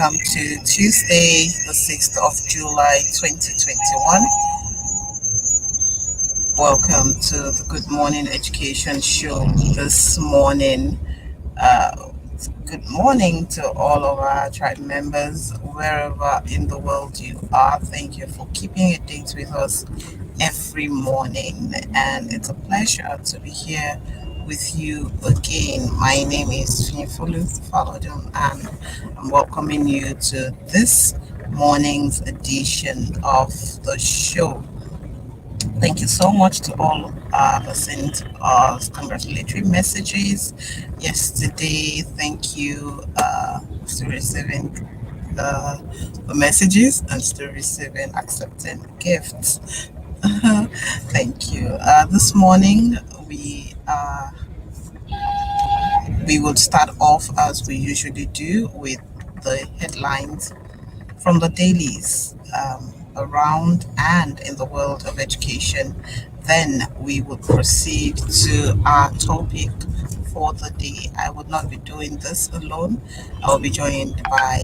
welcome to Tuesday, the 6th of July 2021. Welcome to the Good Morning Education Show this morning. Good morning to all of our tribe members, wherever in the world you are. Thank you for keeping a date with us every morning, and it's a pleasure to be here with you again. My name is Finifolu Falodun, and I'm welcoming you to this morning's edition of the show. Thank you so much to all that sent us congratulatory messages yesterday. Thank you for receiving the messages and still receiving accepting gifts. Thank you. This morning we will start off as we usually do with the headlines from the dailies around and in the world of education. Then we will proceed to our topic for the day. I would not be doing this alone. I will be joined by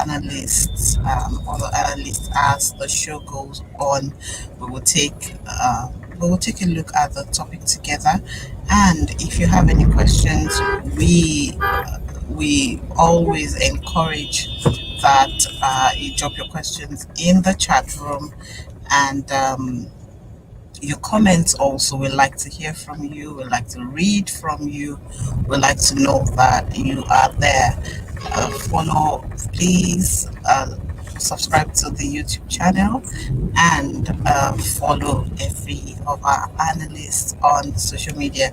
analysts, other analysts as the show goes on. We will take a look at the topic together, and if you have any questions, we always encourage that you drop your questions in the chat room, and your comments also. We like to hear from you. We like to read from you. We like to know that you are there. Follow, please. Subscribe to the YouTube channel and follow every of our analysts on social media.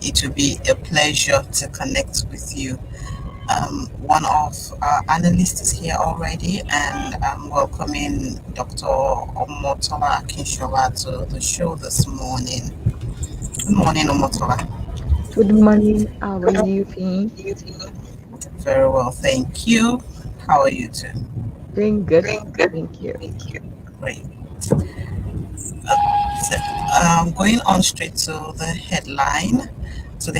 It will be a pleasure to connect with you. One of our analysts is here already, and I'm welcoming Dr. Omotola Akinshola to the show this morning. Good morning, Omotola. Good morning. How are you, Finn? Very well, thank you. How are you too? Doing good. Thank you. Great. Going on straight to the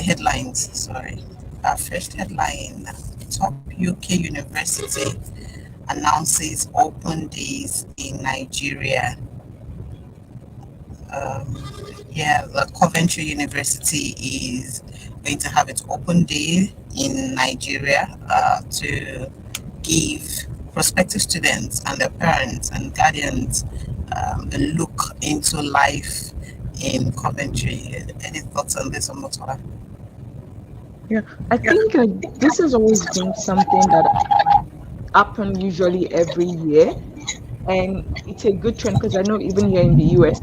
headlines. Sorry. Our first headline: top UK university announces open days in Nigeria. The Coventry University is going to have its open day in Nigeria to give prospective students and their parents and guardians a look into life in Coventry. Any thoughts on this, Omotola? Yeah, I think this has always been something that happens usually every year, and it's a good trend because I know even here in the US,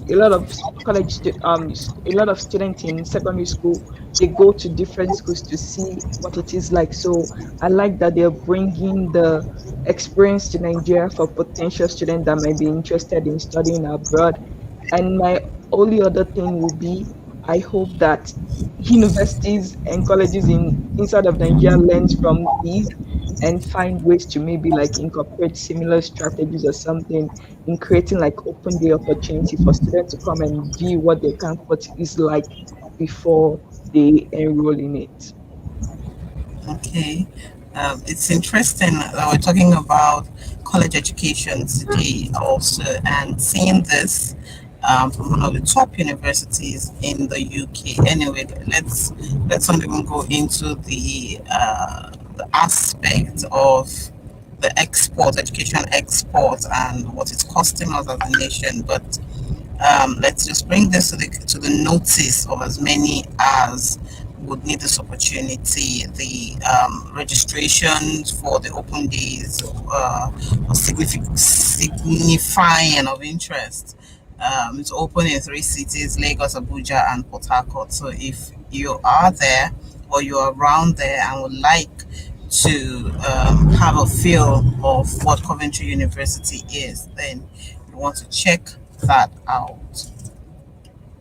a lot of a lot of students in secondary school, they go to different schools to see what it is like. So I like that they're bringing the experience to Nigeria for potential students that might be interested in studying abroad. And my only other thing will be, I hope that universities and colleges inside of Nigeria learns from these and find ways to maybe like incorporate similar strategies or something in creating like open day opportunity for students to come and view what their campus is like before they enroll in it. Okay. It's interesting that we're talking about college education today also, and seeing this from one of the top universities in the UK. Anyway, let's not even go into the aspect of the education export, and what it's costing us as a nation. But let's just bring this to the notice of as many as would need this opportunity. The registrations for the open days are signifying of interest. It's open in 3 cities: Lagos, Abuja, and Port Harcourt. So if you are there or you're around there and would like to have a feel of what Coventry University is, then you want to check that out.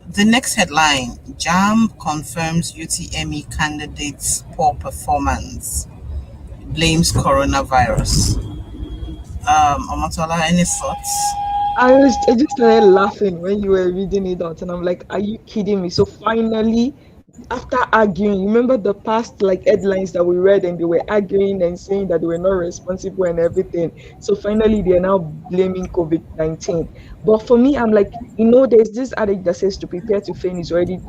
The next headline: JAMB confirms UTME candidates' poor performance, blames coronavirus. Omotola, any thoughts? I just started laughing when you were reading it out, and I'm like, are you kidding me? So finally, after arguing, remember the past like headlines that we read and they were arguing and saying that they were not responsible and everything. So finally they are now blaming COVID-19. But for me, I'm like, there's this adage that says to prepare to fail is already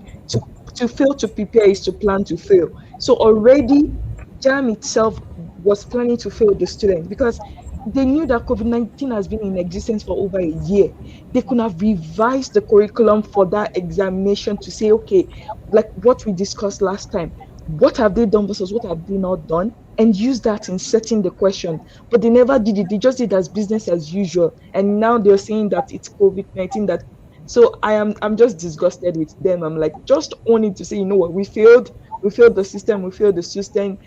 to fail to prepare is to plan to fail. So already JAM itself was planning to fail the students because they knew that COVID-19 has been in existence for over a year. They could have revised the curriculum for that examination to say, okay, like what we discussed last time, what have they done versus what have they not done, and use that in setting the question. But they never did it. They just did as business as usual. And now they're saying that it's COVID-19 that. So I'm just disgusted with them. I'm like, just own it to say, you know what, we failed the system, we failed the system,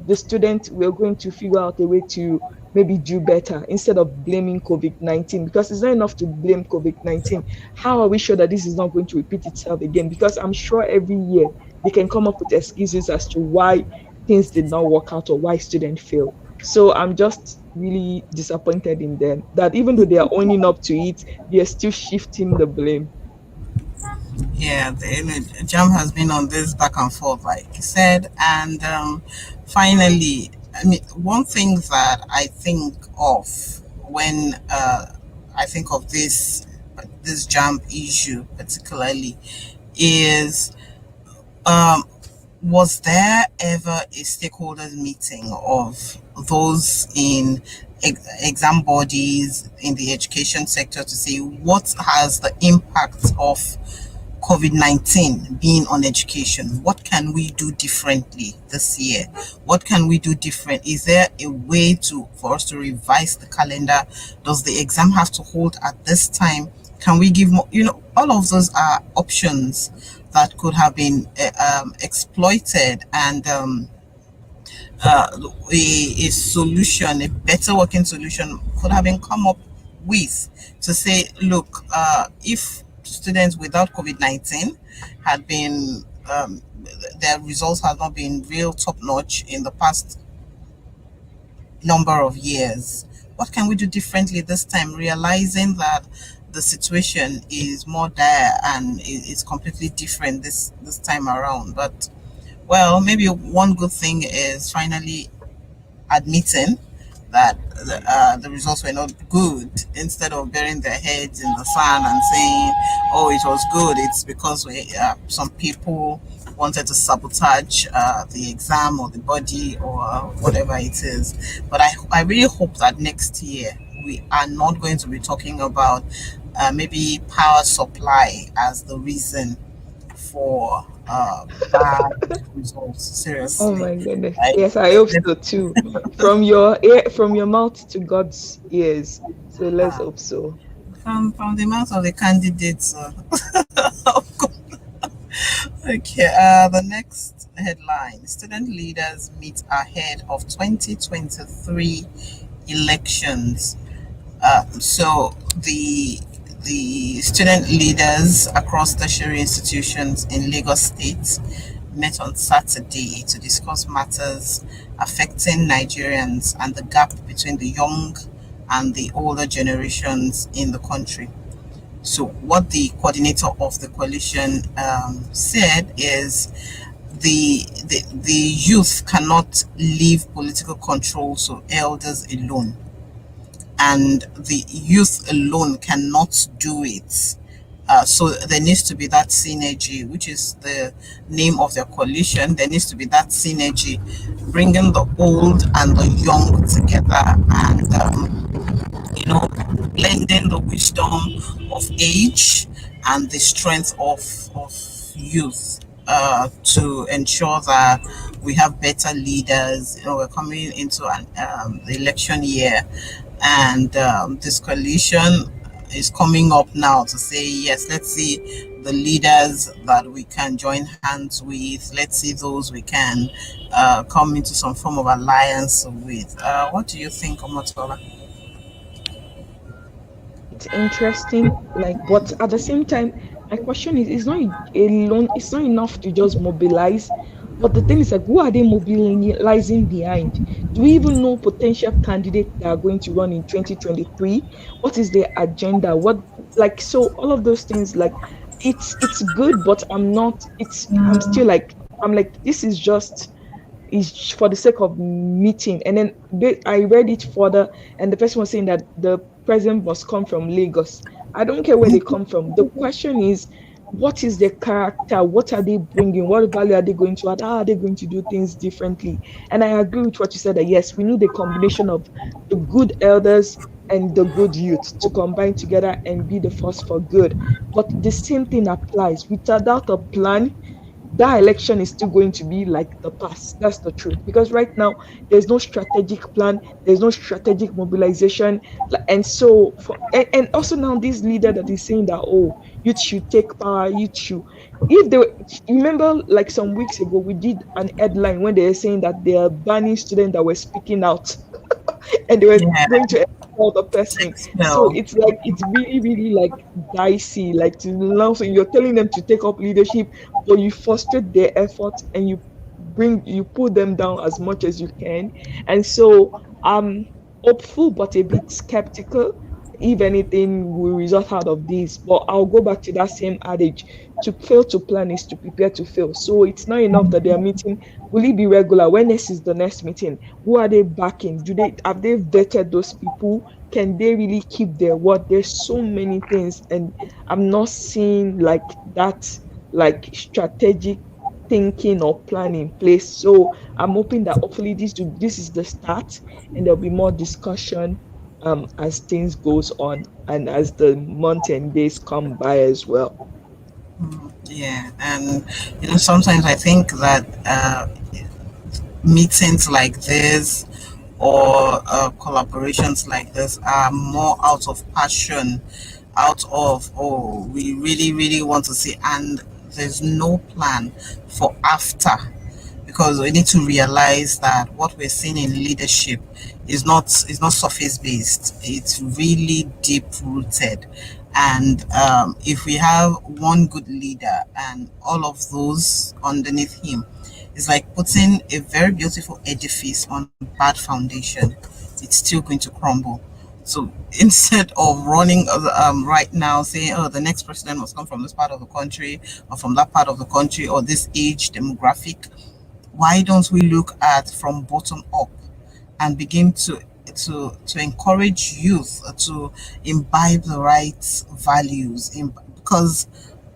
the student, we're going to figure out a way to maybe do better instead of blaming COVID-19, because it's not enough to blame COVID-19. How are we sure that this is not going to repeat itself again? Because I'm sure every year they can come up with excuses as to why things did not work out or why students fail. So I'm just really disappointed in them that even though they are owning up to it, they are still shifting the blame. Yeah, the jam has been on this back and forth, like you said, and finally, I mean, one thing that I think of when I think of this jam issue particularly is, um, was there ever a stakeholders meeting of those in exam bodies in the education sector to say what has the impact of COVID-19 being on education? What can we do differently this year? What can we do different? Is there a way for us to revise the calendar? Does the exam have to hold at this time? Can we give more? All of those are options that could have been exploited, and a solution, a better working solution could have been come up with to say, look, if students without COVID-19 had been, their results have not been real top notch in the past number of years, what can we do differently this time, realizing that the situation is more dire and it's completely different this time around. But well, maybe one good thing is finally admitting that the results were not good, instead of burying their heads in the sand and saying, "Oh, it was good. It's because some people wanted to sabotage the exam or the body or whatever it is." But I really hope that next year we are not going to be talking about maybe power supply as the reason for bad results. Oh Seriously, my goodness. like, Yes, I hope so too. From your ear, from your mouth to God's ears. So let's hope so. from the mouth of the candidates. Okay, the next headline: student leaders meet ahead of 2023 elections. So the student leaders across tertiary institutions in Lagos State met on Saturday to discuss matters affecting Nigerians and the gap between the young and the older generations in the country. So, what the coordinator of the coalition said is the youth cannot leave political control to elders alone, and the youth alone cannot do it. So there needs to be that synergy, which is the name of their coalition. There needs to be that synergy, bringing the old and the young together, and blending the wisdom of age and the strength of youth, to ensure that we have better leaders. We're coming into the election year, and this coalition is coming up now to say, yes, let's see the leaders that we can join hands with. Let's see those we can come into some form of alliance with. What do you think, Omotola? It's interesting, like, but at the same time, my question is, it's not alone, it's not enough to just mobilize. But the thing is, like, who are they mobilizing behind? Do we even know potential candidates that are going to run in 2023? What is their agenda? What, like, so all of those things, like, it's good, but I'm still like, I'm like, this is for the sake of meeting. And then I read it further, and the person was saying that the president must come from Lagos. I don't care where they come from. The question is, what is their character? What are they bringing? What value are they going to add? How are they going to do things differently? And I agree with what you said, that yes, we need a combination of the good elders and the good youth to combine together and be the force for good. But the same thing applies. Without a plan, that election is still going to be like the past. That's the truth. Because right now, there's no strategic plan, there's no strategic mobilization. And so, and also now, this leader that is saying that, oh, youth should take power, youth should. If they you remember, like some weeks ago, we did an headline when they were saying that they are banning students that were speaking out and they were Yeah, going to expel the person. So expel. it's like, it's really, really like dicey. Like, to now, so you're telling them to take up leadership, but you frustrate their efforts and you pull them down as much as you can. And so I'm hopeful but a bit skeptical if anything will result out of this. But I'll go back to that same adage: to fail to plan is to prepare to fail. So it's not enough that they are meeting. Will it be regular? When next is the next meeting? Who are they backing? Do they have they vetted those people? Can they really keep their word? There's so many things, and I'm not seeing like that, like strategic thinking or plan in place. So I'm hoping that hopefully this is the start, and there'll be more discussion as things goes on and as the months and days come by as well. Yeah, and sometimes I think that meetings like this or collaborations like this are more out of passion, out of, oh, we really, really want to see, and there's no plan for after, because we need to realize that what we're seeing in leadership is not surface based. It's really deep rooted. And if we have one good leader and all of those underneath him, it's like putting a very beautiful edifice on bad foundation. It's still going to crumble. So instead of running right now saying, oh, the next president must come from this part of the country or from that part of the country or this age demographic, why don't we look at from bottom up and begin to encourage youth to imbibe the right values because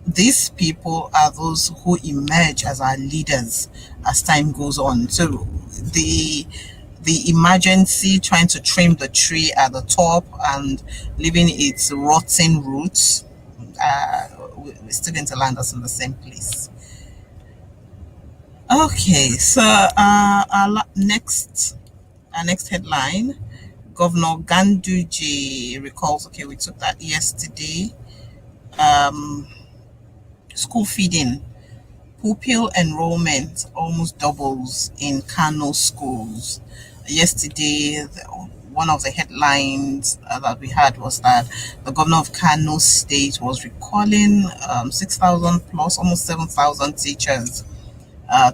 these people are those who emerge as our leaders as time goes on. So the the emergency trying to trim the tree at the top and leaving its rotting roots, we're still going to land us in the same place. Okay, so our next headline: Governor Ganduje recalls. Okay, we took that yesterday. Um, School feeding. Pupil enrollment almost doubles in Kano schools. Yesterday, one of the headlines that we had was that the governor of Kano State was recalling 6,000 plus, almost 7,000 teachers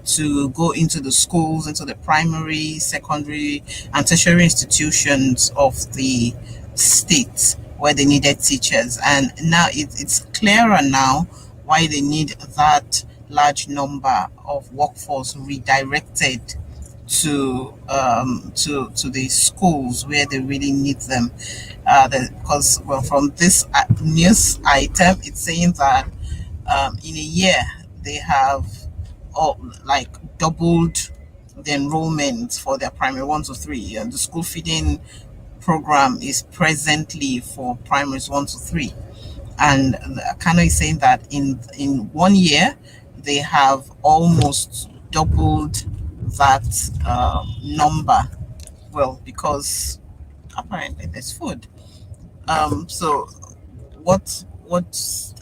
to go into the schools, into the primary, secondary, and tertiary institutions of the state where they needed teachers. And now it's clearer now why they need that large number of workforce redirected to the schools where they really need them. Because well, from this news item, it's saying that in a year they have like doubled the enrollment for their primary 1 to 3, and the school feeding program is presently for primaries 1 to 3. And Kano is saying that in 1 year they have almost doubled that number. Well, because apparently there's food. So what let's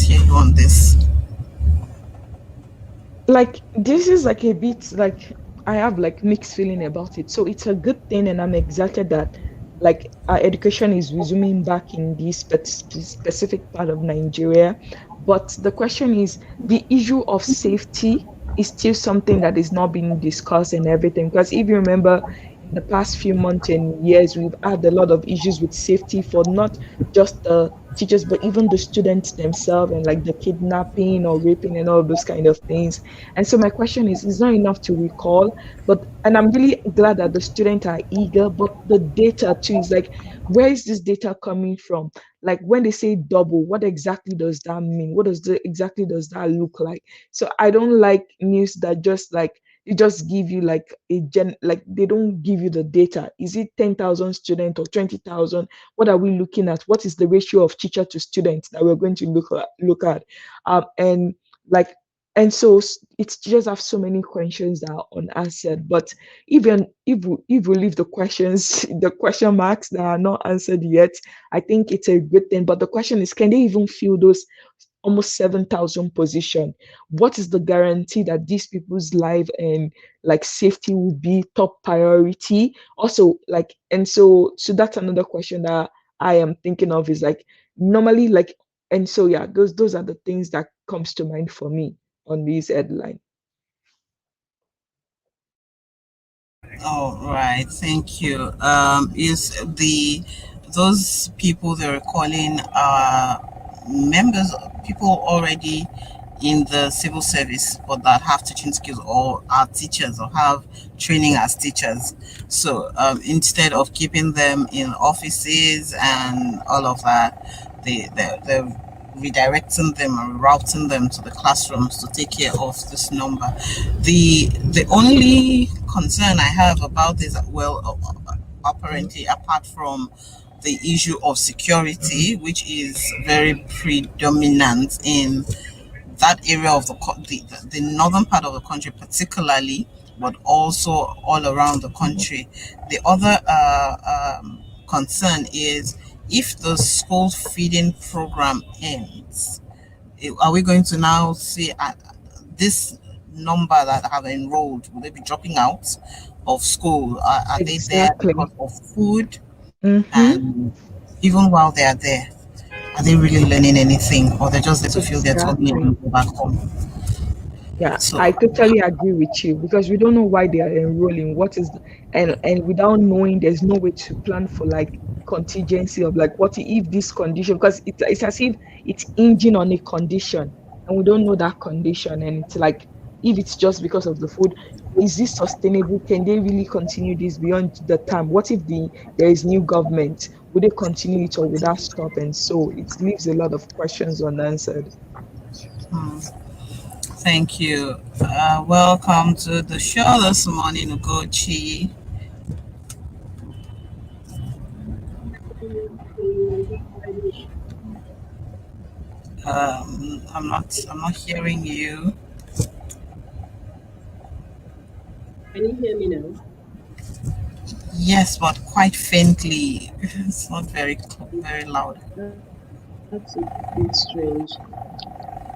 hear you on this. Like, this is like a bit like, I have like mixed feeling about it. So it's a good thing, and I'm excited that like our education is resuming back in this specific part of Nigeria. But the question is, the issue of safety is still something that is not being discussed and everything. Because if you remember, in the past few months and years, we've had a lot of issues with safety for not just the teachers, but even the students themselves, and like the kidnapping or raping and all those kind of things. And so my question is, it's not enough to recall, but and I'm really glad that the students are eager, but the data too is like, where is this data coming from? Like when they say double, what exactly does that mean? What exactly does that look like? So I don't like news that just like it just give you like like they don't give you the data. Is it 10,000 students or 20,000? What are we looking at? What is the ratio of teacher to student that we're going to look at? And like and so it's just have so many questions that are unanswered. But even if we leave the questions, the question marks that are not answered yet, I think it's a good thing. But the question is, can they even fill those almost 7,000 position? What is the guarantee that these people's life and like safety will be top priority? Also, like, and so that's another question that I am thinking of is like normally like, and so yeah, those are the things that comes to mind for me on this headline. All right, thank you. Is the those people they're calling members, people already in the civil service but that have teaching skills or are teachers or have training as teachers? So instead of keeping them in offices and all of that, they're redirecting them and routing them to the classrooms to take care of this number. The only concern I have about this, well, apparently, apart from the issue of security, which is very predominant in that area of the northern part of the country, particularly, but also all around the country. The other concern is if the school feeding program ends, are we going to now see this number that have enrolled? Will they be dropping out of school? Are they there Exactly. because of food? Mm-hmm. And even while they are there, are they really learning anything, or they're just there to fill their tummy Exactly. and go back home? Yeah, I So, totally agree with you because we don't know why they are enrolling. What is the, and without knowing, there's no way to plan for like contingency of like what if this condition, because it's as if it's hinging on a condition and we don't know that condition, and it's like if it's just because of the food, is this sustainable? Can they really continue this beyond the time? What if there is new government? Would they continue it or would that stop? And so it leaves a lot of questions unanswered. hmm, thank you. Welcome to the show this morning, Ugochi. I'm not hearing you. Can you hear me now? Yes, but quite faintly. It's not very loud. That's a bit strange.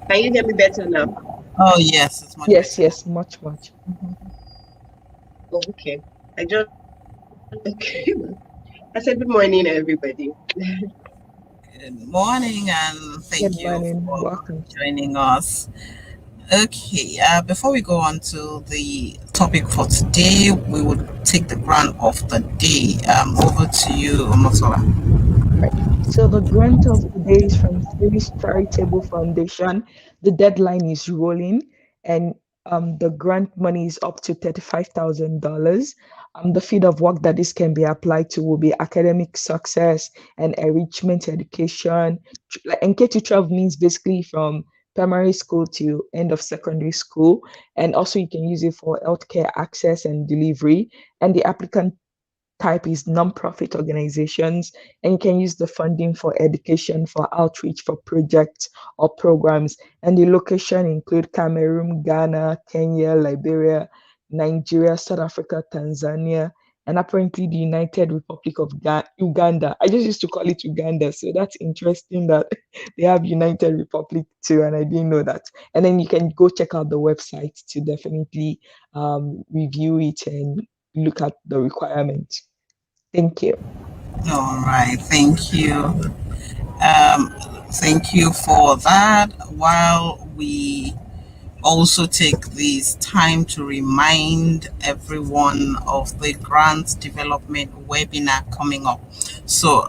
Can you hear me better now? Oh yes, it's much Yes, better. yes, much. Oh, okay. I just okay. I said good morning, everybody. Good morning, and Good thank you morning. for Welcome. joining us. Okay, before we go on to the topic for today, we will take the grant of the day. Over to you, Motola. Right. So the grant of the day is from Series Charitable Foundation. The deadline is rolling, and the grant money is up to $35,000. The field of work that this can be applied to will be academic success and enrichment education. And K-12 means basically from primary school to end of secondary school. And also you can use it for healthcare access and delivery. And the applicant type is nonprofit organizations, and you can use the funding for education, for outreach, for projects or programs. And the location include Cameroon, Ghana, Kenya, Liberia, Nigeria, South Africa, Tanzania, and apparently the United Republic of Uganda. I just used to call it Uganda, so that's interesting that they have United Republic too, and I didn't know that. And then you can go check out the website to definitely review it and look at the requirements. Thank you. All right, thank you. Thank you for that. While we also take this time to remind everyone of the grant development webinar coming up. So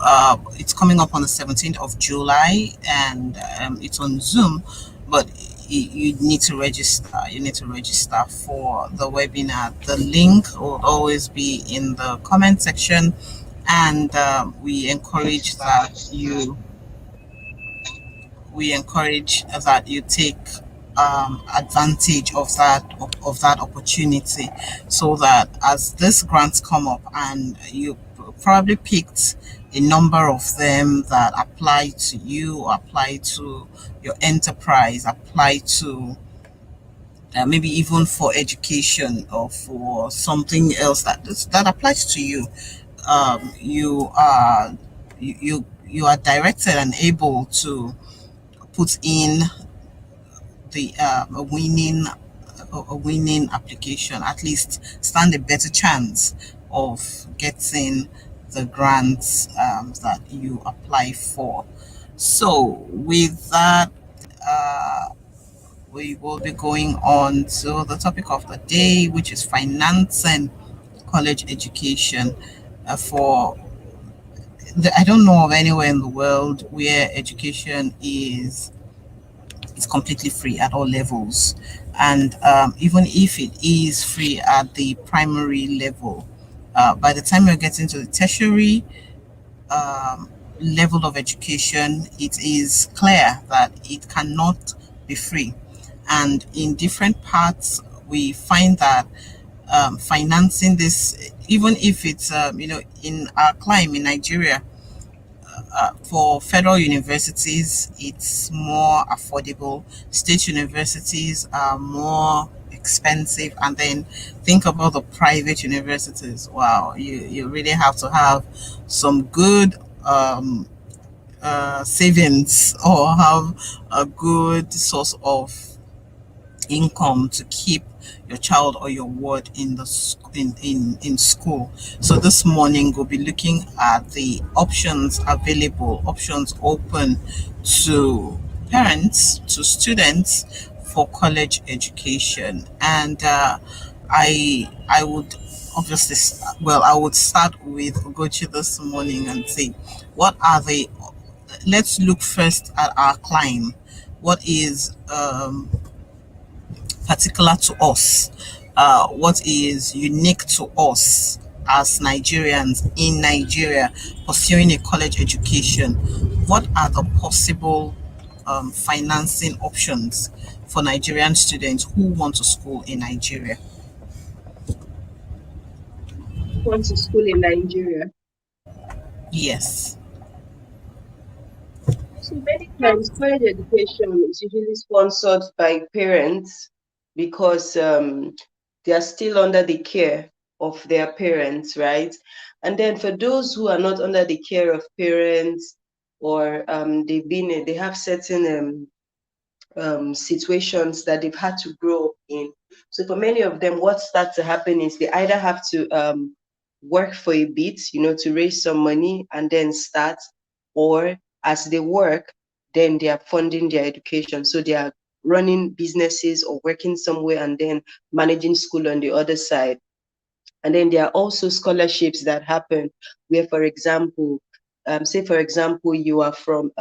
it's coming up on the 17th of July, and it's on Zoom, but you need to register. You need to register for the webinar. The link will always be in the comment section, and we encourage that you take advantage of that opportunity, so that as these grants come up, and you probably picked a number of them that apply to you, apply to your enterprise, apply to maybe even for education or for something else that applies to you. You are directed and able to put in the a winning application, at least stand a better chance of getting the grants that you apply for. So with that, uh, we will be going on to the topic of the day, which is financing college education. For I don't know of anywhere in the world where education is it's completely free at all levels. And even if it is free at the primary level, by the time you're getting to the tertiary um, level of education, it is clear that it cannot be free. And in different parts, we find that financing this, even if it's, in our climate in Nigeria, for federal universities, it's more affordable. State universities are more expensive. And then think about the private universities. Wow, you really have to have some good savings, or have a good source of income to keep your child or your ward in the in school. So this morning we'll be looking at the options available, options open to parents, to students for college education. And I would obviously, well, I would start with Ugochi this morning and say, what are the let's look first at our climb. What is particular to us, what is unique to us as Nigerians in Nigeria pursuing a college education? What are the possible financing options for Nigerian students who want to school in Nigeria? Want to school in Nigeria? Yes. So many times, college education is usually sponsored by parents because they are still under the care of their parents, right? And then for those who are not under the care of parents, or they have certain situations that they've had to grow up in. So for many of them, what starts to happen is they either have to work for a bit, to raise some money and then start, or as they work, then they are funding their education. So they are running businesses or working somewhere and then managing school on the other side. And then there are also scholarships that happen where, for example, say for example, you are from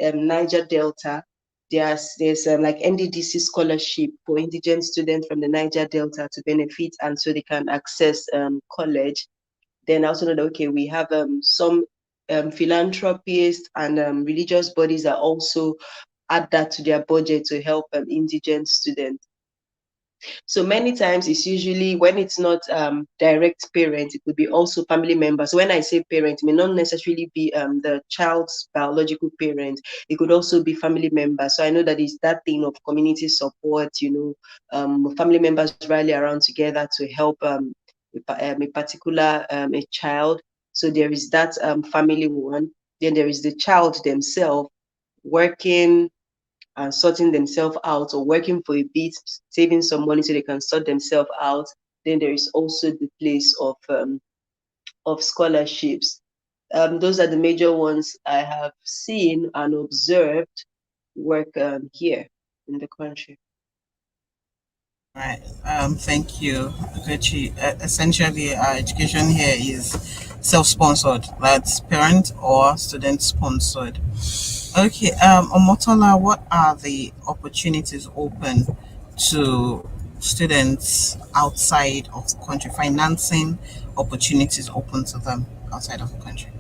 Niger Delta. There's like NDDC scholarship for indigent students from the Niger Delta to benefit, and so they can access college. Then I also know that, okay, we have some philanthropists and religious bodies that also add that to their budget to help indigent students. So many times it's usually when it's not direct parents, it could be also family members. When I say parent, it may not necessarily be the child's biological parent. It could also be family members. So I know that it's that thing of community support, family members rally around together to help a particular a child. So there is that family one. Then there is the child themselves working and sorting themselves out, or working for a bit, saving some money so they can sort themselves out. Then there is also the place of scholarships. Those are the major ones I have seen and observed work here in the country. Right. Thank you, Gucci. Essentially, our education here is self-sponsored. That's parent or student sponsored. Okay. Omotola, what are the opportunities open to students outside of the country? Financing opportunities open to them outside of the country.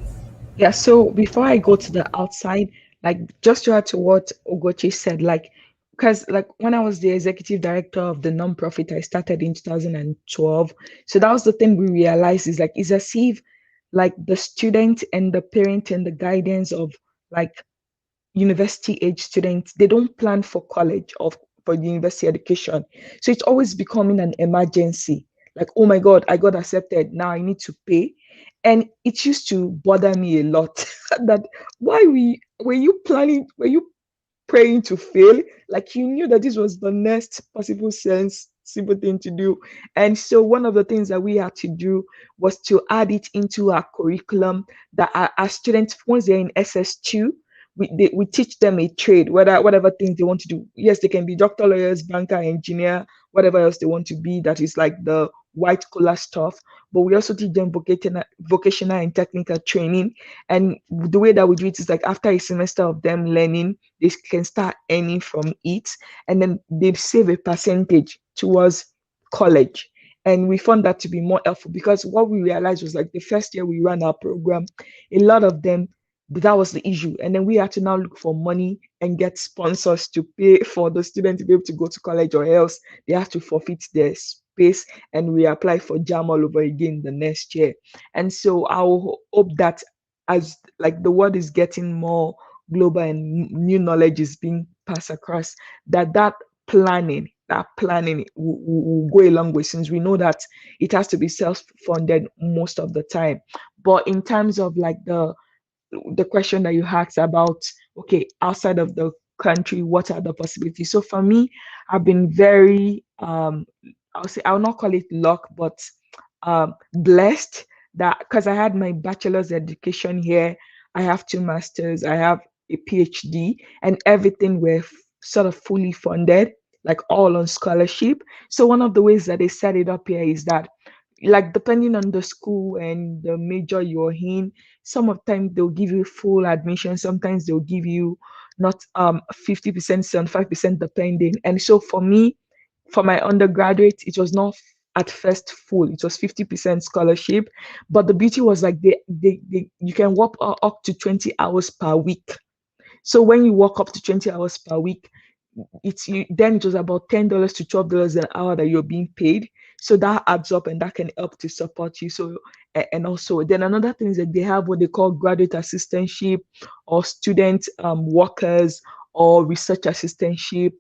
Yeah, so before I go to the outside, like just to add to what Ogochi said, like because like when I was the executive director of the nonprofit I started in 2012, so that was the thing we realized is like it's as if like the student and the parent and the guidance of like university age students, they don't plan for college or for the university education. So it's always becoming an emergency. Like, oh my God, I got accepted. Now I need to pay. And it used to bother me a lot that why we were you planning, were you praying to fail? Like you knew that this was the next possible sensible thing to do. And so one of the things that we had to do was to add it into our curriculum that our students, once they're in SS2, we teach them a trade, whatever things they want to do. Yes, they can be doctor, lawyers, banker, engineer, whatever else they want to be. That is like the white collar stuff. But we also teach them vocational and technical training. And the way that we do it is like after a semester of them learning, they can start earning from it, and then they save a percentage towards college. And we found that to be more helpful because what we realized was like the first year we ran our program, a lot of them, that was the issue. And then we had to now look for money and get sponsors to pay for the student to be able to go to college, or else they have to forfeit their space and we apply for JAM all over again the next year. And so I hope that as like the world is getting more global and new knowledge is being passed across, that planning will go a long way, since we know that it has to be self-funded most of the time. But in terms of like the question that you asked about, okay, outside of the country, what are the possibilities? So for me, I've been very I'll say, I'll not call it luck, but blessed that because I had my bachelor's education here, I have two masters, I have a PhD, and everything were sort of fully funded, like all on scholarship. So one of the ways that they set it up here is that, like, depending on the school and the major you're in, some of the time they'll give you full admission, sometimes they'll give you not 50%, 75% depending. And so for me, for my undergraduate, it was not at first full, it was 50% scholarship. But the beauty was like they you can work up to 20 hours per week. So when you work up to 20 hours per week, then it was about $10 to $12 an hour that you're being paid. So that adds up and that can help to support you. So and also then another thing is that they have what they call graduate assistantship, or student workers, or research assistantship,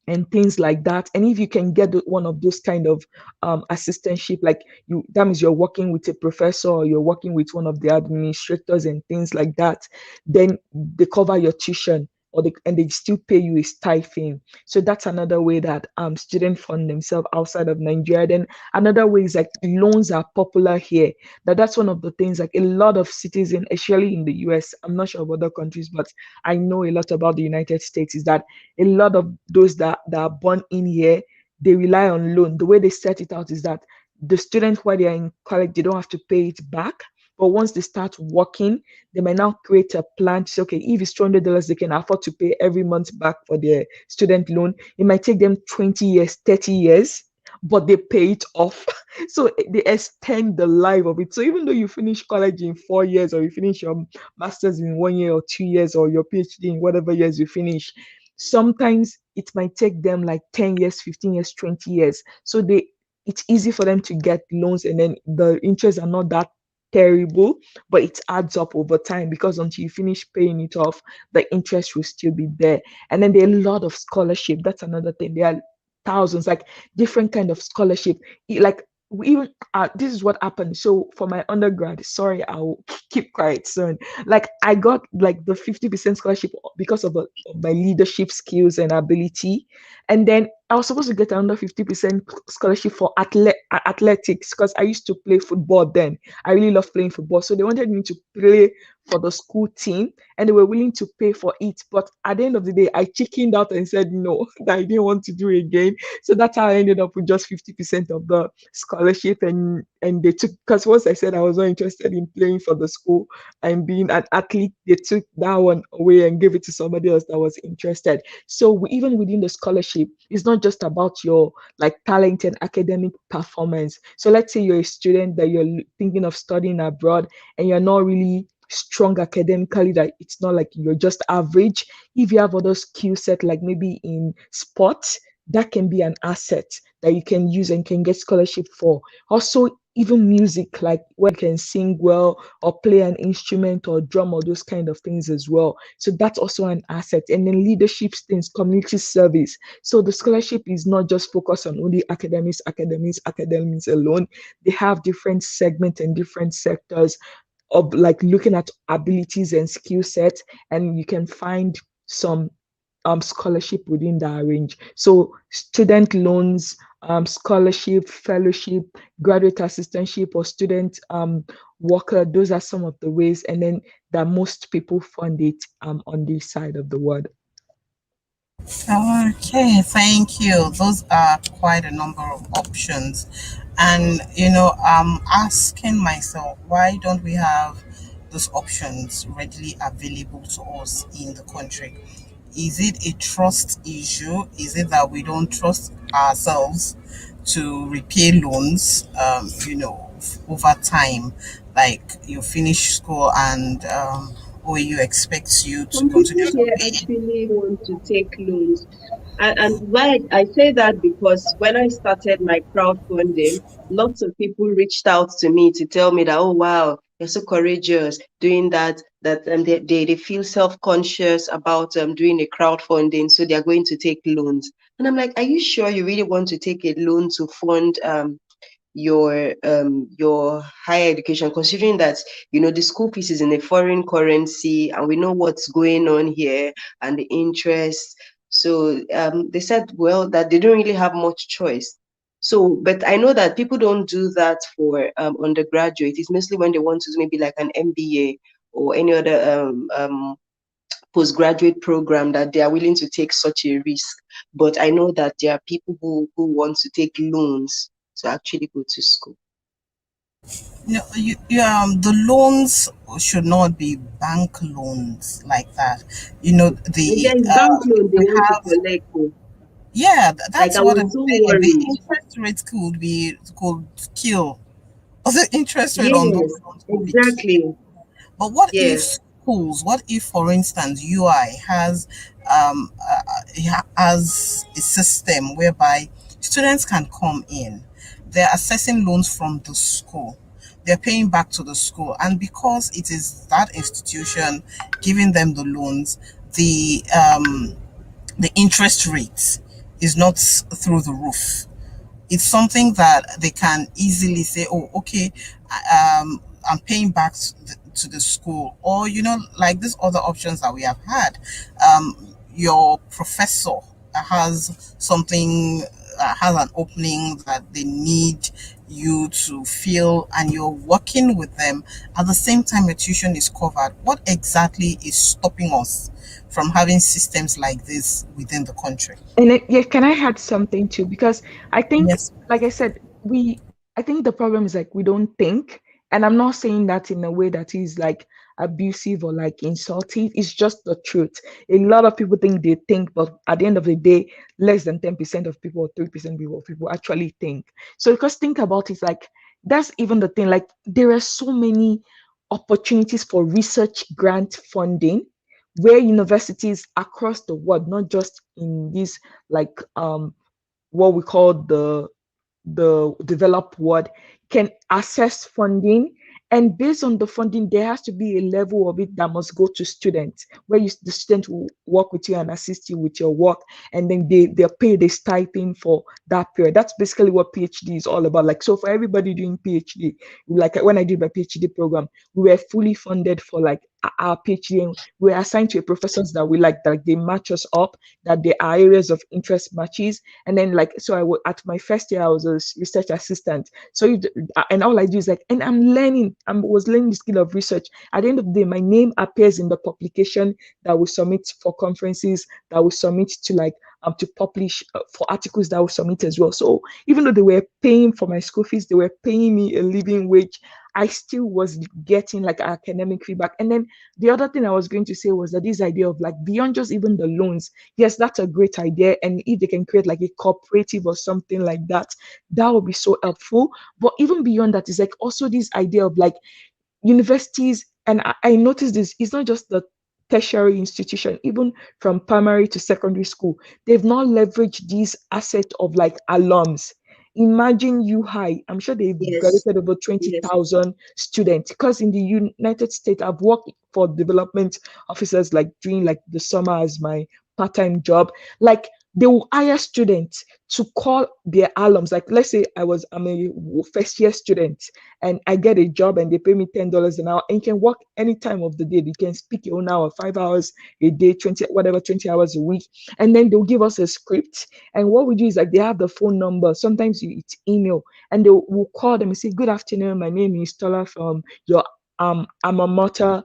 and things like that. And if you can get one of those kind of assistantship, like you, that means you're working with a professor or you're working with one of the administrators and things like that, then they cover your tuition, and they still pay you a stipend. So that's another way that students fund themselves outside of Nigeria. Then another way is like loans are popular here. That's one of the things, like a lot of citizens, especially in the US, I'm not sure of other countries, but I know a lot about the United States, is that a lot of those that are born in here, they rely on loan. The way they set it out is that the students, while they're in college, they don't have to pay it back. But once they start working, they might now create a plan to say, okay, if it's $200 they can afford to pay every month back for their student loan, it might take them 20 years, 30 years, but they pay it off. So they extend the life of it. So even though you finish college in 4 years, or you finish your master's in 1 year or 2 years, or your PhD in whatever years you finish, sometimes it might take them like 10 years, 15 years, 20 years. So it's easy for them to get loans, and then the interests are not that terrible, but it adds up over time, because until you finish paying it off, the interest will still be there. And then there are a lot of scholarship. That's another thing. There are thousands, like different kind of scholarship. Like even this is what happened. So for my undergrad, sorry, I'll keep quiet soon. Like I got like the 50% scholarship because of my leadership skills and ability. And then I was supposed to get another 50% scholarship for athletics because I used to play football then. I really love playing football. So they wanted me to play for the school team and they were willing to pay for it. But at the end of the day, I chickened out and said no, that I didn't want to do it again. So that's how I ended up with just 50% of the scholarship. And they took, because once I said I was not interested in playing for the school and being an athlete, they took that one away and gave it to somebody else that was interested. So even within the scholarship, it's not just about your like talent and academic performance. So let's say you're a student that you're thinking of studying abroad and you're not really strong academically, that it's not like you're just average. If you have other skill set, like maybe in sports, that can be an asset that you can use and can get scholarship for. Also, even music, like where you can sing well or play an instrument or drum or those kind of things as well. So that's also an asset. And then leadership things, community service. So the scholarship is not just focused on only academics alone. They have different segments and different sectors of like looking at abilities and skill sets, and you can find some scholarship within that range. So student loans, scholarship, fellowship, graduate assistantship, or student worker, those are some of the ways, and then that most people fund it on this side of the world. Okay, thank you. Those are quite a number of options. And, I'm asking myself, why don't we have those options readily available to us in the country? Is it a trust issue? Is it that we don't trust ourselves to repay loans, over time? Like you finish school and OAU expects you to Some continue people to here pay. actually want to take loans. And why I say that because when I started my crowdfunding, lots of people reached out to me to tell me that, oh wow, you're so courageous doing that, that they feel self-conscious about doing a crowdfunding, so they're going to take loans. And I'm like, are you sure you really want to take a loan to fund your higher education, considering that the school fees is in a foreign currency and we know what's going on here and the interest. So they said, well, that they don't really have much choice. So but I know that people don't do that for undergraduate. It's mostly when they want to do maybe like an MBA or any other postgraduate program that they are willing to take such a risk. But I know that there are people who want to take loans to actually go to school. No, the loans should not be bank loans like that. And there's bank loan they We want to have, collect. Oh. yeah, Like that's I what was I'm so saying. The worried. interest rate could kill. Or the interest rate on those Yes, loans could be exactly. killing. But what if Yes. schools? What if, for instance, UI has a system whereby students can come in, they're assessing loans from the school, they're paying back to the school, and because it is that institution giving them the loans, the interest rate is not through the roof. It's something that they can easily say, oh, okay, I'm paying back to the school. Or, like these other options that we have had. Your professor has something, has an opening that they need you to fill, and you're working with them. At the same time, your tuition is covered. What exactly is stopping us from having systems like this within the country? And then, yeah, can I add something too? Because I think, Yes. like I said, I think the problem is like we don't think, and I'm not saying that in a way that is like abusive or like insulting. It's just the truth. A lot of people think they think, but at the end of the day, less than 10% of people or 3% of people actually think. So because think about it, like that's even the thing. Like there are so many opportunities for research grant funding where universities across the world, not just in this like what we call the developed world, can access funding. And based on the funding, there has to be a level of it that must go to students, where the student will work with you and assist you with your work, and then they're paid a stipend for that period. That's basically what PhD is all about. Like so, for everybody doing PhD, like when I did my PhD program, we were fully funded for like our PhD, and we're assigned to a professors that we like they match us up, that there are areas of interest matches. And then like, so at my first year, I was a research assistant. So and all I do is like, and I was learning the skill of research. At the end of the day, my name appears in the publication that we submit for conferences, that we submit to like to publish for articles that we submit as well. So even though they were paying for my school fees, they were paying me a living wage, I still was getting like academic feedback. And then the other thing I was going to say was that this idea of like beyond just even the loans, yes, that's a great idea. And if they can create like a cooperative or something like that, that would be so helpful. But even beyond that is like also this idea of like universities, and I noticed this, it's not just the tertiary institution, even from primary to secondary school, they've not leveraged this asset of like alums. Imagine UI, I'm sure they've Yes. graduated over Yes. 20,000 students, because in the United States, I've worked for development officers like during like the summer as my part-time job. Like they will hire students to call their alums. Like let's say I'm a first year student and I get a job and they pay me $10 an hour, and you can work any time of the day. You can speak your own hour, 5 hours a day, 20, whatever, 20 hours a week. And then they'll give us a script. And what we do is like they have the phone number. Sometimes it's email, and they will call them and say, "Good afternoon, my name is Tola from your alma mater.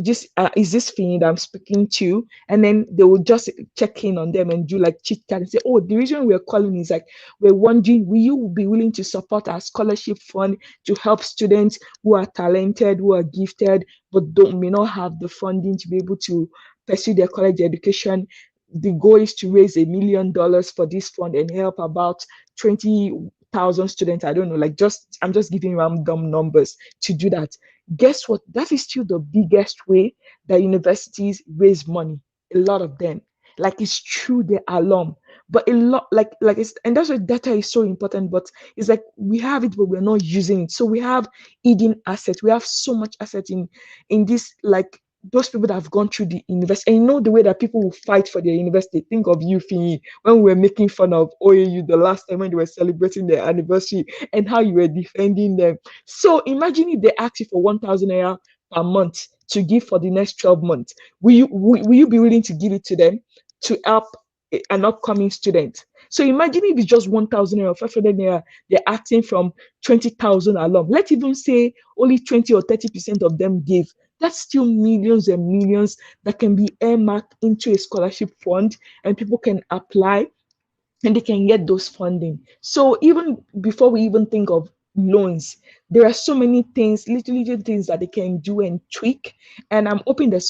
Just is this Finn that I'm speaking to?" And then they will just check in on them and do like chit chat and say, "Oh, the reason we're calling is like we're wondering, will you be willing to support our scholarship fund to help students who are talented, who are gifted, but don't may not have the funding to be able to pursue their college education? The goal is to raise $1 million for this fund and help about 20,000 students." I don't know, like I'm just giving random numbers to do that. Guess what? That is still the biggest way that universities raise money. A lot of them, like it's through the alum, but a lot like it's, and that's why data is so important. But it's like we have it, but we're not using it. So we have hidden assets. We have so much asset in this, like those people that have gone through the university. And you know the way that people will fight for their university. Think of you, Fini, when we were making fun of OAU the last time when they were celebrating their anniversary, and how you were defending them. So imagine if they ask you for 1,000 naira per month to give for the next 12 months. Will you be willing to give it to them to help an upcoming student? So imagine if it's just 1,000 naira, 500 naira, they're acting from 20,000 alum. Let's even say only 20 or 30% of them give. That's still millions and millions that can be earmarked into a scholarship fund, and people can apply and they can get those funding. So even before we even think of loans, there are so many things, little things that they can do and tweak. And I'm hoping that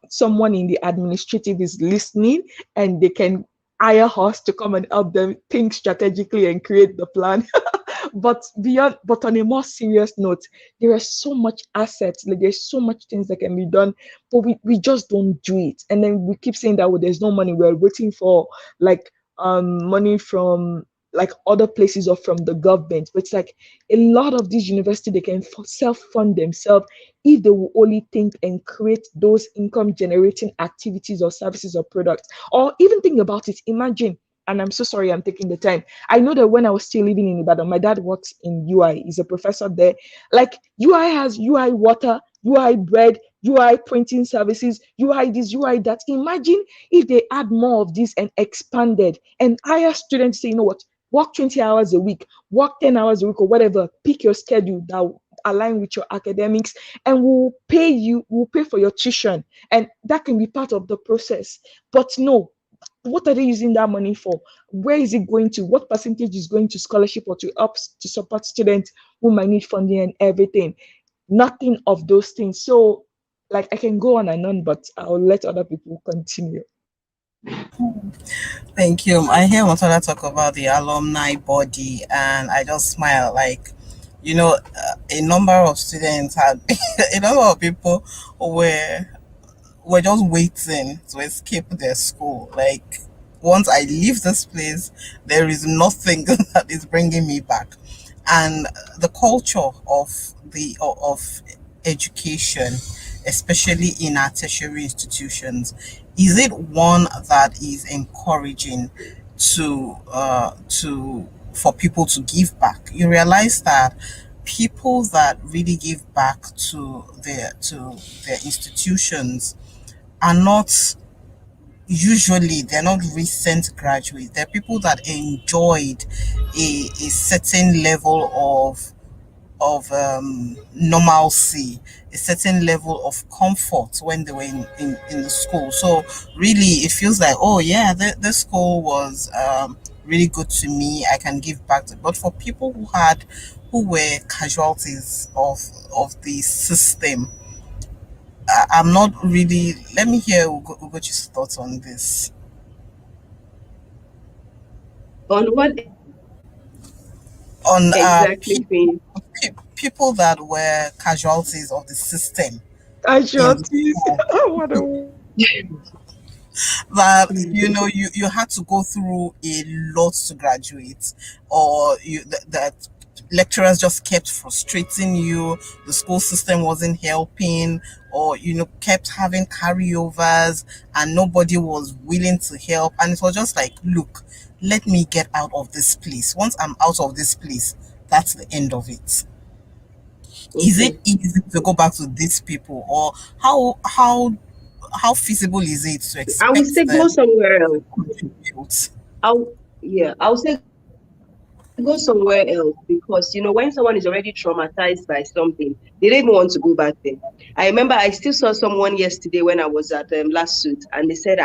someone in the administrative is listening and they can hire us to come and help them think strategically and create the plan. But on a more serious note, there are so much assets, like there's so much things that can be done, but we just don't do it. And then we keep saying that, well, there's no money, we're waiting for like money from like other places or from the government. But it's like a lot of these universities, they can self-fund themselves if they will only think and create those income generating activities or services or products. Or even think about it, imagine, and I'm so sorry I'm taking the time. I know that when I was still living in Ibadan, my dad works in UI, he's a professor there. Like UI has UI water, UI bread, UI printing services, UI this, UI that. Imagine if they add more of this and expanded and hire students say, you know what, work 20 hours a week, work 10 hours a week or whatever, pick your schedule that will align with your academics, and we'll pay for your tuition. And that can be part of the process. But no, what are they using that money for? Where is it going to? What percentage is going to scholarship or to help to support students who might need funding and everything? Nothing of those things. So like I can go on and on, but I'll let other people continue. Thank you. I hear Motola talk about the alumni body, and I just smile. Like, a number of students had, a number of people were just waiting to escape their school. Like, once I leave this place, there is nothing that is bringing me back. And the culture of education, especially in our tertiary institutions, is it one that is encouraging to for people to give back? You realize that people that really give back to their institutions are not usually, they're not recent graduates. They're people that enjoyed a certain level of normalcy, a certain level of comfort when they were in the school. So really, it feels like, oh yeah, the school was really good to me. I can give back to. But for people who were casualties of the system, I'm not really. Let me hear Ugochi's thoughts on this. On what On exactly, Queen? people that were casualties of the system in the Casualties. school, What a that you had to go through a lot to graduate, or that lecturers just kept frustrating you, the school system wasn't helping, or kept having carryovers and nobody was willing to help, and it was just like, look, let me get out of this place. Once I'm out of this place, that's the end of it. Is it Okay. easy to go back to these people, or how feasible is it to I would expect say go them somewhere else. to contribute? I'll say go somewhere else, because when someone is already traumatized by something, they don't even want to go back there. I remember I still saw someone yesterday when I was at last suit, and they said,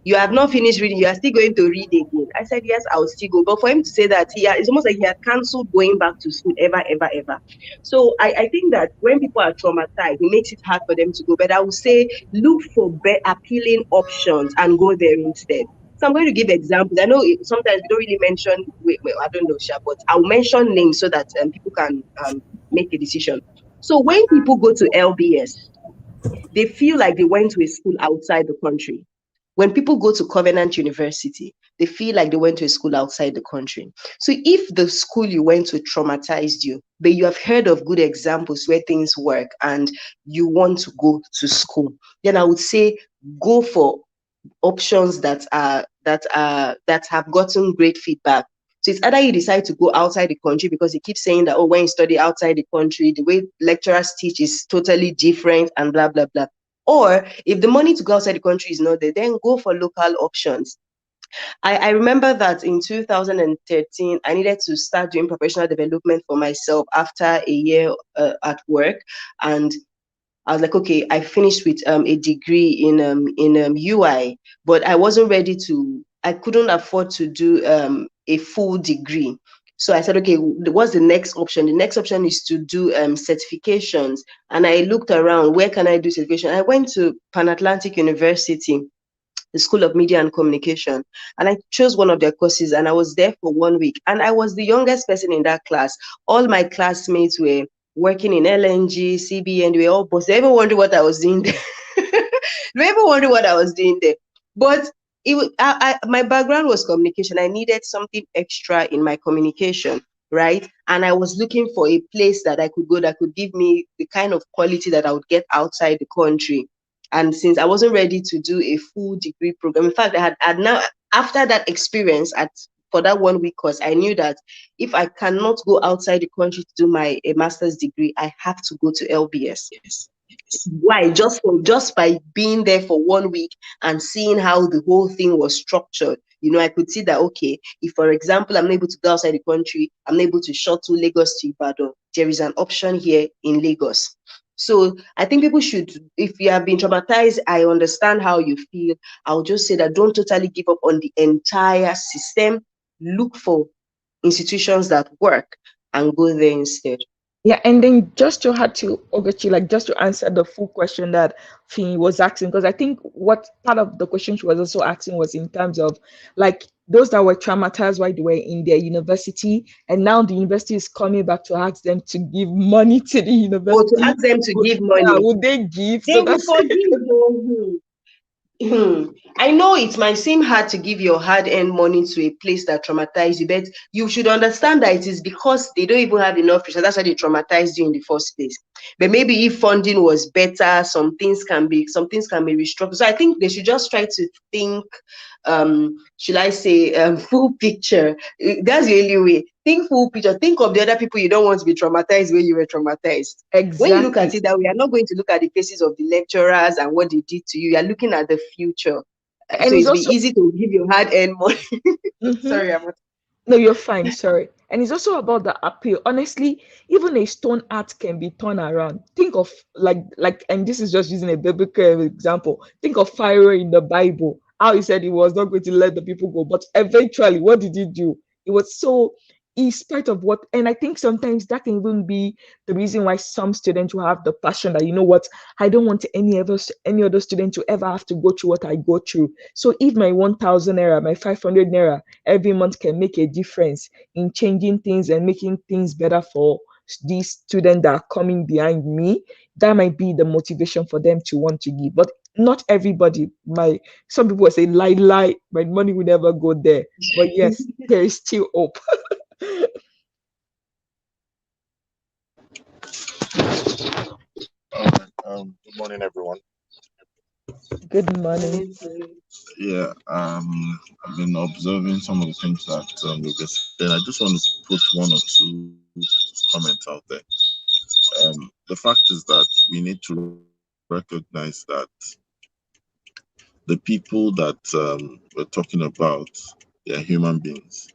you have not finished reading, you are still going to read again. I said, yes, I'll still go. But for him to say that, it's almost like he had cancelled going back to school ever, ever, ever. So I think that when people are traumatized, it makes it hard for them to go. But I would say look for appealing options and go there instead. So I'm going to give examples. I know sometimes we don't really mention, I don't know, Sha, but I'll mention names so that people can make a decision. So when people go to LBS, they feel like they went to a school outside the country. When people go to Covenant University, they feel like they went to a school outside the country. So if the school you went to traumatized you, but you have heard of good examples where things work and you want to go to school, then I would say go for options that have gotten great feedback. So it's either you decide to go outside the country, because they keep saying that, oh, when you study outside the country, the way lecturers teach is totally different and blah blah blah. Or if the money to go outside the country is not there, then go for local options. I remember that in 2013, I needed to start doing professional development for myself after a year at work. And I was like, okay, I finished with a degree in UI, but I wasn't ready to. I couldn't afford to do a full degree. So I said, okay, what's the next option? The next option is to do certifications. And I looked around, where can I do certification? I went to Pan Atlantic University, the School of Media and Communication, and I chose one of their courses, and I was there for 1 week, and I was the youngest person in that class. All my classmates were working in LNG, CBN, they were all boss. They even wondered what I was doing there. They even wondered what I was doing there. But my background was communication. I needed something extra in my communication, right? And I was looking for a place that I could go that could give me the kind of quality that I would get outside the country. And since I wasn't ready to do a full degree program, in fact, I had now, after that experience for that 1 week course, I knew that if I cannot go outside the country to do a master's degree, I have to go to LBS. Why? Just by being there for 1 week and seeing how the whole thing was structured, I could see that, okay, if, for example, I'm able to go outside the country, I'm able to shuttle Lagos to Ibadan, there is an option here in Lagos. So I think people should, if you have been traumatized, I understand how you feel. I'll just say that don't totally give up on the entire system. Look for institutions that work and go there instead. Yeah, and then just to had to Ogechi, like just to answer the full question that Fini was asking, because I think what part of the question she was also asking was in terms of like those that were traumatized while they were in their university, and now the university is coming back to ask them to give money to the Or to university. ask them to give Yeah, money. would they give? They So will that's forgive. Oh. I know it might seem hard to give your hard-earned money to a place that traumatized you, but you should understand that it is because they don't even have enough resources. That's why they traumatized you in the first place. But maybe if funding was better, some things can be restructured. So I think they should just try to think, should I say, full picture. That's the only way. think full picture. Think of the other people you don't want to be traumatized when you were traumatized. When you look at Exactly. it that way, you're not going to look at the faces of the lecturers and what they did to you. You're looking at the future. So And it's it'll be also easy to give your hard-earned money. mhm. Sorry, I'm No, you're fine. Sorry. And it's also about the appeal. Honestly, even a stone art can be turned around. Think of and this is just using a biblical example. Think of Pharaoh in the Bible. How he said he was not going to let the people go, but eventually, what did he do? It was so in spite of what, and I think sometimes that can even be the reason why some students will have the passion that, you know what, I don't want any other student to ever have to go through what I go through. So if my 1,000 naira, my 500 naira every month can make a difference in changing things and making things better for these students that are coming behind me, that might be the motivation for them to want to give. But not everybody. Some people will say lie, my money will never go there. But yes, there is still hope. All right. Good morning, everyone. Good morning. Yeah. I've been observing some of the things that you've been saying. I just want to put one or two comments out there. The fact is that we need to recognize that the people that we're talking about, they are human beings,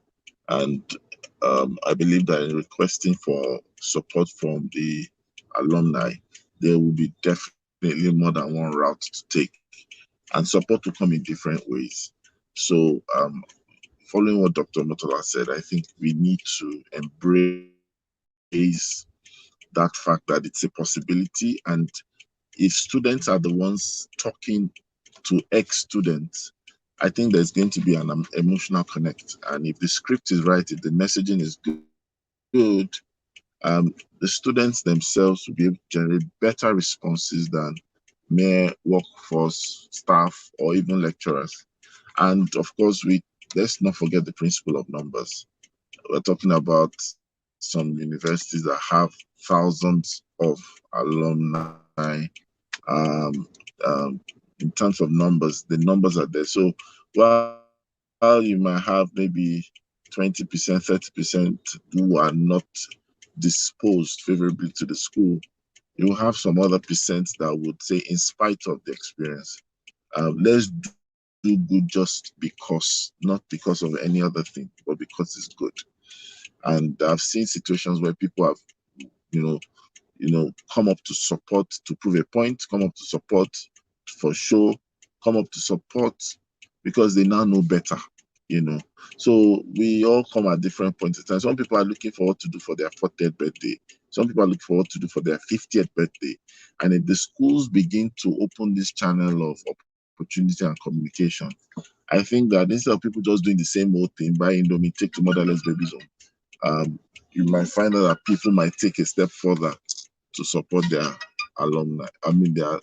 and I believe that in requesting for support from the alumni, there will be definitely more than one route to take, and support will come in different ways. So, following what Dr. Motola said, I think we need to embrace that fact that it's a possibility. And if students are the ones talking to ex-students, I think there's going to be an emotional connect. And if the script is right, if the messaging is good, the students themselves will be able to generate better responses than mere workforce, staff, or even lecturers. And of course, let's not forget the principle of numbers. We're talking about some universities that have thousands of alumni. Um, um, in terms of numbers, the numbers are there. So while you might have maybe 20%, 30% who are not disposed favorably to the school, you have some other percent that would say, in spite of the experience, let's do good just because, not because of any other thing, but because it's good. And I've seen situations where people have, you know, come up to support to prove a point, come up to support for show, come up to support because they now know better, you know. So we all come at different points in time. Some people are looking for what to do for their 40th birthday. Some people are looking for what to do for their 50th birthday. And if the schools begin to open this channel of opportunity and communication, I think that instead of people just doing the same old thing, buy Indomie, take to motherless babies home, you might find out that people might take a step further to support their alumni. Their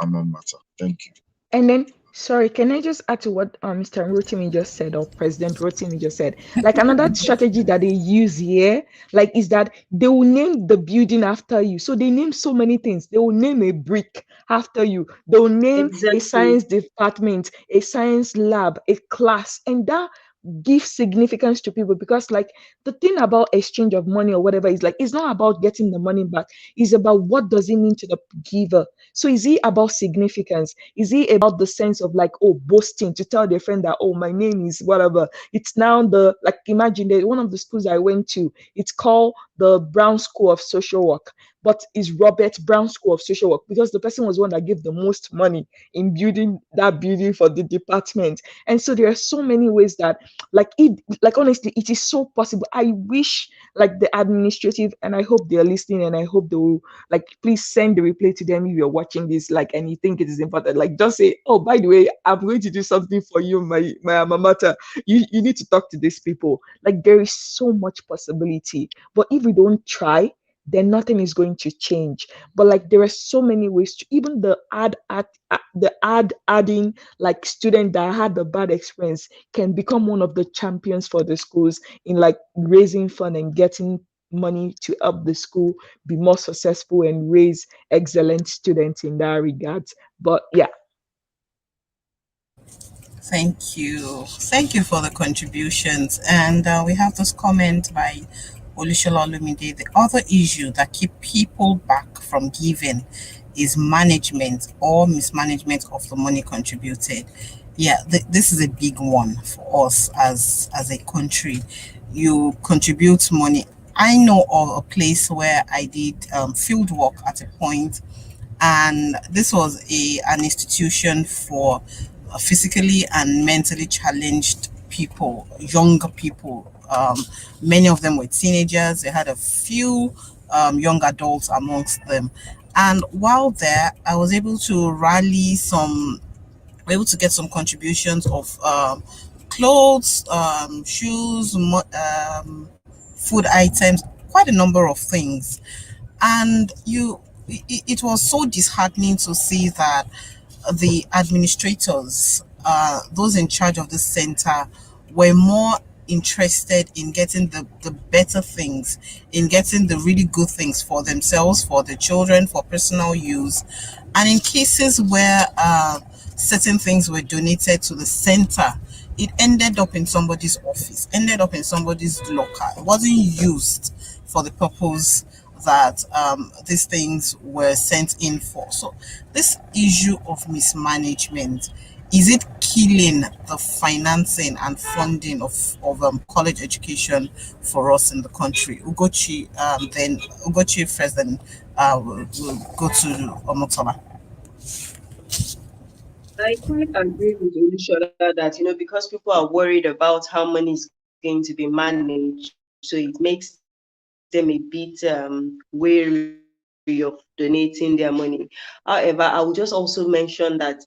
alma mater. Thank you. And then, sorry, can I just add to what Mr. Rotimi just said, or President Rotimi just said? Like another strategy that they use here, like is that they will name the building after you. So they name so many things. They will name a brick after you. They will name a exactly. science department, a science lab, a class, and that give significance to people because like the thing about exchange of money or whatever is like it's not about getting the money back, it's about what does it mean to the giver. So is it about significance? Is it about the sense of like, oh, boasting to tell their friend that, oh, my name is whatever? It's now the, like, imagine that one of the schools I went to, it's called the Brown School of Social Work, but it's Robert Brown School of Social Work because the person was one that gave the most money in building that building for the department. And so there are so many ways that, like honestly, it is so possible. I wish like the administrative, and I hope they're listening, and I hope they will like please send the replay to them if you're watching this, like, and you think it is important. Like, just say, oh, by the way, I'm going to do something for you, my alma mater. You need to talk to these people. Like, there is so much possibility, but if we don't try, then nothing is going to change. But like, there are so many ways to even adding like student that had a bad experience can become one of the champions for the schools in like raising fund and getting money to help the school be more successful and raise excellent students in that regard. But yeah. Thank you. Thank you for the contributions. And we have this comment by Olushola Olumide. The other issue that keep people back from giving is management or mismanagement of the money contributed. Yeah, this is a big one for us as a country. You contribute money. I know of a place where I did field work at a point, and this was an institution for physically and mentally challenged people, younger people. Many of them were teenagers. They had a few young adults amongst them. And while there, I was able to rally some, able to get some contributions of clothes, shoes, food items, quite a number of things. And it was so disheartening to see that the administrators, those in charge of the center, were more interested in getting the better things, in getting the really good things for themselves, for the children, for personal use. And in cases where certain things were donated to the center, it ended up in somebody's office, ended up in somebody's locker. It wasn't used for the purpose that these things were sent in for. So this issue of mismanagement, is it killing the financing and funding of college education for us in the country? Ugochi, then Ugochi first, then we'll go to Omotola. I quite agree with Olushola that, because people are worried about how money is going to be managed, so it makes them a bit wary of donating their money. However, I will just also mention that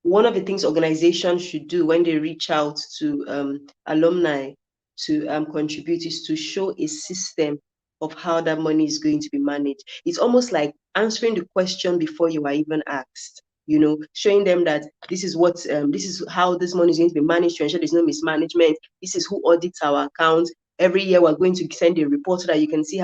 one of the things organizations should do when they reach out to alumni to contribute is to show a system of how that money is going to be managed. It's almost like answering the question before you are even asked. Showing them that this is how this money is going to be managed to ensure there's no mismanagement. This is who audits our accounts. Every year we're going to send a report so that you can see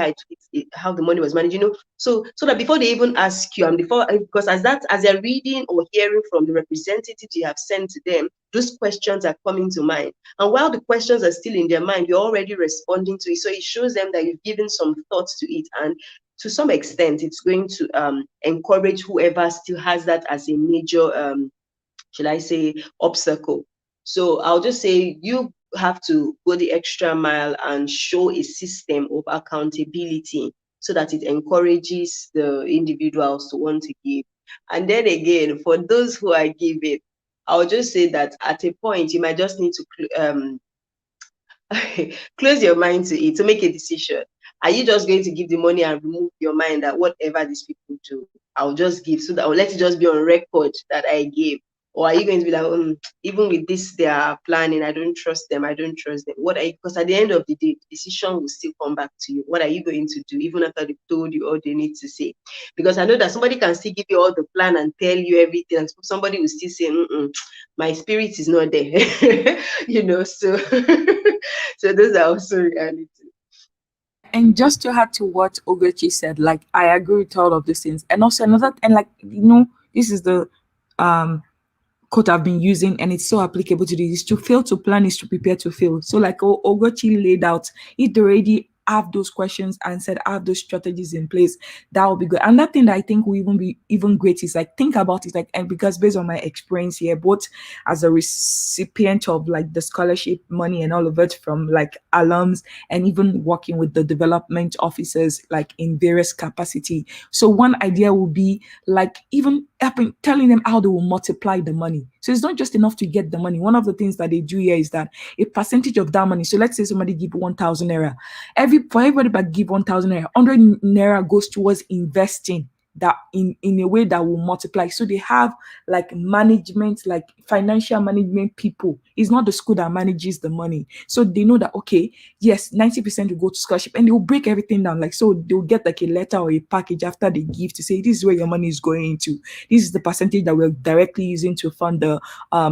how the money was managed, so that before they even ask you, and because as they're reading or hearing from the representatives you have sent to them, those questions are coming to mind. And while the questions are still in their mind, you're already responding to it. So it shows them that you've given some thought to it. And to some extent, it's going to encourage whoever still has that as a major, should I say, obstacle. So I'll just say you have to go the extra mile and show a system of accountability so that it encourages the individuals to want to give. And then again, for those who are giving, I'll just say that at a point, you might just need to close your mind to it to make a decision. Are you just going to give the money and remove your mind that whatever these people do, I'll just give, so that I'll let it just be on record that I gave? Or are you going to be like, even with this, they are planning, I don't trust them, because at the end of the day, the decision will still come back to you. What are you going to do, even after they've told you all they need to say? Because I know that somebody can still give you all the plan and tell you everything, and somebody will still say, my spirit is not there. So so those are also realities. And just to add to what Ogechi said, like I agree with all of these things. And also another, and this is the quote I've been using, and it's so applicable to this: is to fail to plan is to prepare to fail. So like Ogechi laid out, it already have those questions answered, have those strategies in place, that will be good. And that thing that I think will even be even great is like, think about it, like, and because based on my experience here, both as a recipient of like the scholarship money and all of it from like alums, and even working with the development officers like in various capacity. So one idea will be like even telling them how they will multiply the money. So it's not just enough to get the money. One of the things that they do here is that a percentage of that money, so let's say somebody give 1,000 naira, for everybody but give 1,000 naira, 100 naira goes towards investing that in a way that will multiply. So they have like management, like financial management people. It's not the school that manages the money. So they know that, okay, yes, 90% will go to scholarship, and they will break everything down. Like, so they'll get like a letter or a package after they give to say, this is where your money is going to. This is the percentage that we're directly using to fund the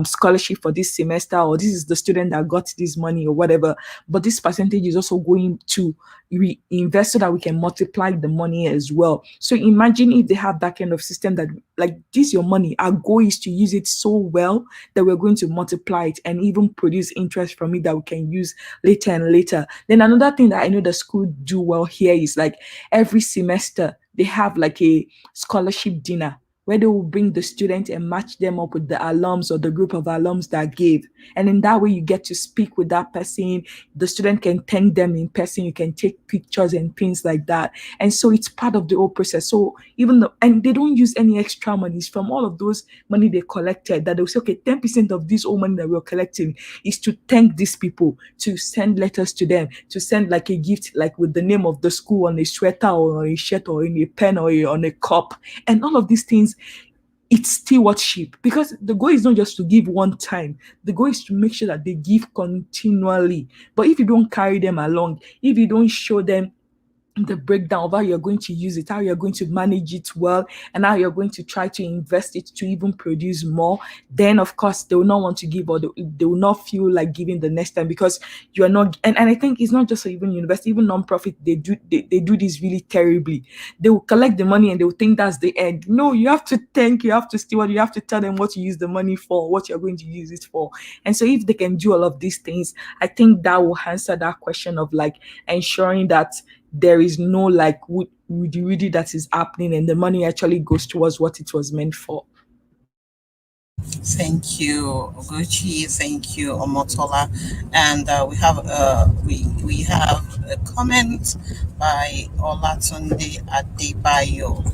scholarship for this semester, or this is the student that got this money or whatever. But this percentage is also going to reinvest so that we can multiply the money as well. So imagine imagine if they have that kind of system that, like, this your money, our goal is to use it so well that we're going to multiply it and even produce interest from it that we can use later and later. Then another thing that I know the school do well here is like every semester they have like a scholarship dinner where they will bring the student and match them up with the alums or the group of alums that gave. And in that way, you get to speak with that person. The student can thank them in person. You can take pictures and things like that. And so it's part of the whole process. So even though, and they don't use any extra monies from all of those money they collected, that they'll say, okay, 10% of this whole money that we're collecting is to thank these people, to send letters to them, to send like a gift, like with the name of the school on a sweater or on a shirt or in a pen or on a cup. And all of these things, it's stewardship, because the goal is not just to give one time. The goal is to make sure that they give continually. But if you don't carry them along, if you don't show them the breakdown of how you're going to use it, how you're going to manage it well, and how you're going to try to invest it to even produce more, then of course they will not want to give, or they will not feel like giving the next time, because you are not. And I think it's not just even university, even non-profit, they do this really terribly. They will collect the money and they will think that's the end. No, you have to think, you have to steward, you have to tell them what you use the money for, what you're going to use it for. And so if they can do all of these things, I think that will answer that question of like ensuring that there is no like woody that is happening, and the money actually goes towards what it was meant for. Thank you, Oguchi. Thank you, Omotola. And we have a comment by Olatunde Adebayo.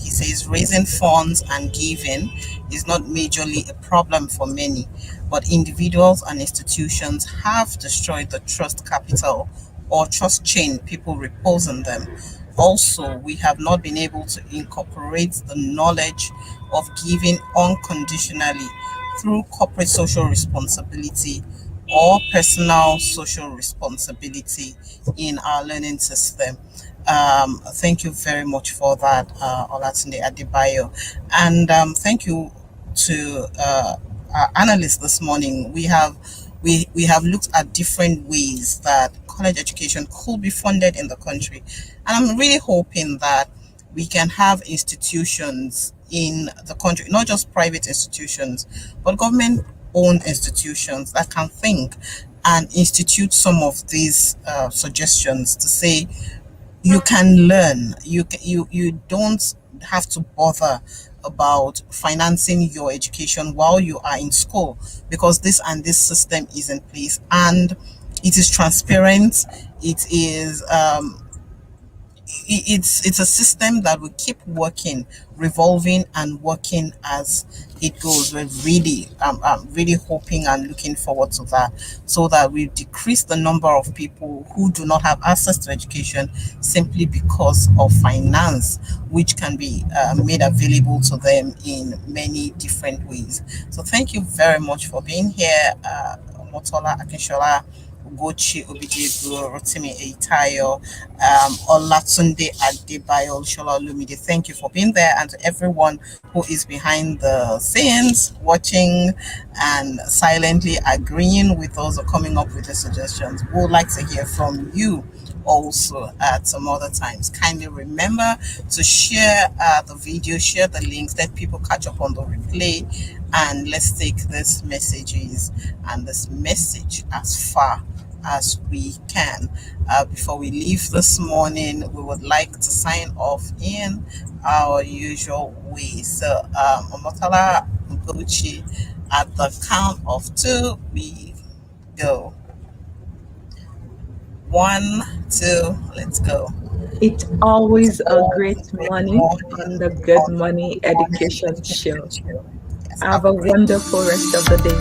He says raising funds and giving is not majorly a problem for many, but individuals and institutions have destroyed the trust capital or trust chain people repose on them. Also, we have not been able to incorporate the knowledge of giving unconditionally through corporate social responsibility or personal social responsibility in our learning system. Thank you very much for that, Olatunde Adebayo. And thank you to our analysts this morning. We have looked at different ways that college education could be funded in the country. And I'm really hoping that we can have institutions in the country, not just private institutions, but government-owned institutions that can think and institute some of these suggestions to say, you can learn, you don't have to bother about financing your education while you are in school, because this system is in place and it is transparent. It is it's a system that will keep working, revolving and working as it goes. We're really really hoping and looking forward to that, so that we decrease the number of people who do not have access to education simply because of finance, which can be made available to them in many different ways. So thank you very much for being here, Motola Akinshola, Ugochi Obidiegwu, Rotimi Eitayo, Olatunde Adebayo, Shola Olumide. Thank you for being there, and to everyone who is behind the scenes watching and silently agreeing with those or coming up with the suggestions. We would like to hear from you also at some other times. Kindly remember to share the video, share the links, let people catch up on the replay, and let's take these messages and this message as far as we can. Before we leave this morning, we would like to sign off in our usual way. So Omotala, Ugochi, at the count of 2 we go. 1, 2, let's go. It's always a great morning on the Good Money Education Show. Have a wonderful rest of the day.